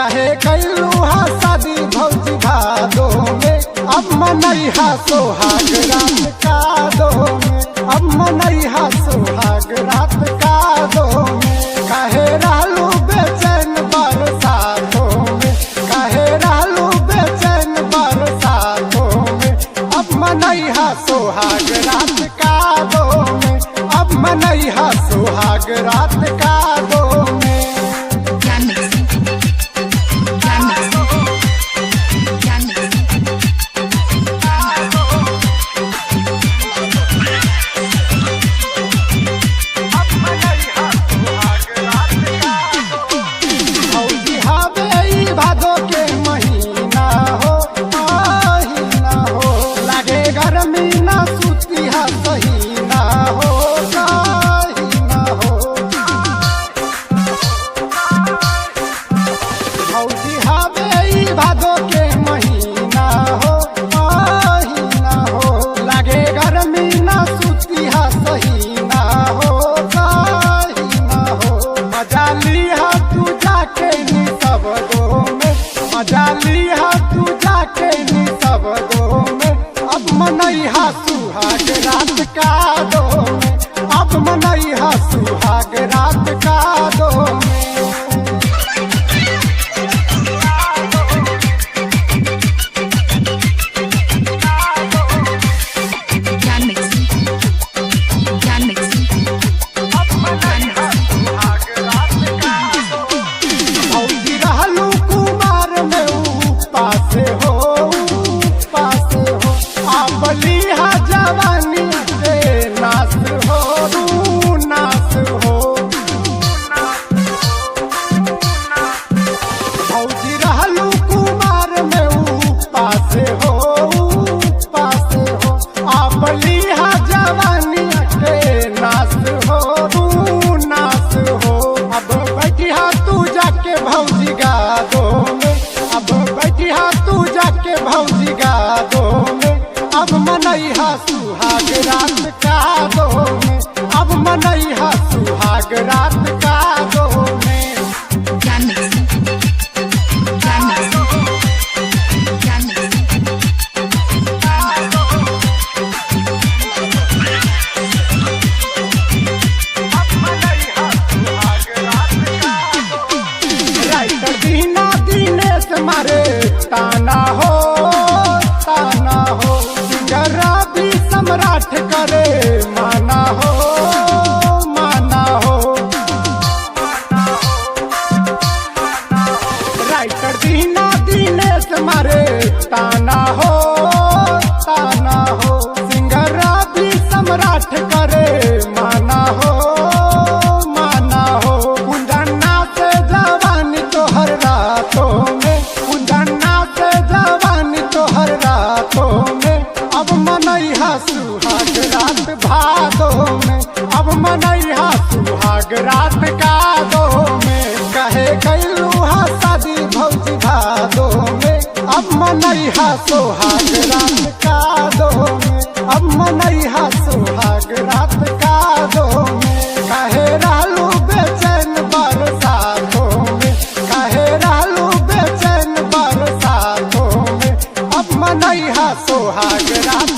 कहे कैलू हा शादी भौजी भादो में, अब मनैहा सोहाग रात का दो में, अब मनैहा सोहाग रात का दो में। कहे रहलू बेचैन बरसातों में, कहे रहलू बेचैन बरसातों में, अब मनैहा सोहाग रात का दो में, अब मनैहा सोहाग रात का दो में। भादो के महीना हो महीना हो, लागे गर्मी ना सूती हा सही ना हो सही ना हो। भौजी हवे भादो के महीना हो महीना हो, लागे गर्मी ना सूती हा सही ना हो सही ना हो। मजा लिहा तू जाके नी सब दो में, मजा लिहा तू जाके नी सब दो में, अब मनैहा सुहाग रात का दो में, अब मनैहा सुहाग रात का दो में। जवानी से नास हो नास हो, भौजी रहलू कुमार में पास हो पास हो, आप लिहा जवानी से नास हो नास हो। अब बैठिया तू जाके भौजी गा दो में, अब बैठिया तू जाके भौजी गा दो में, अब मनैहा सुहाग रात का दो में, अब मनैहा सुहाग रात का दो में। राइटर दीना दिनेश मारे ताना हो ताना हो, भी सम्राट करे माना हो माना हो। राइटर दीना दिनेश मारे ताना हो ताना हो, सिंगर भी सम्राट करे माना हो माना हो। कुंदना से जवानी तोहर रातों में, कुंदना से जवानी तोहर रातों में, अब मनैहा सुहाग रात भादो में, अब मनैहा सुहाग रात का दो में। कहे कैलू हा शादी भौजी भादो में, अब मनैहा सोहाग रात का दो में, अब मनैहा सोहाग रात का दो में। कहे रहलू बेचैन बरसातों में, कहे रहलू बेचैन बरसातों में, अब मनैहा सोहाग रात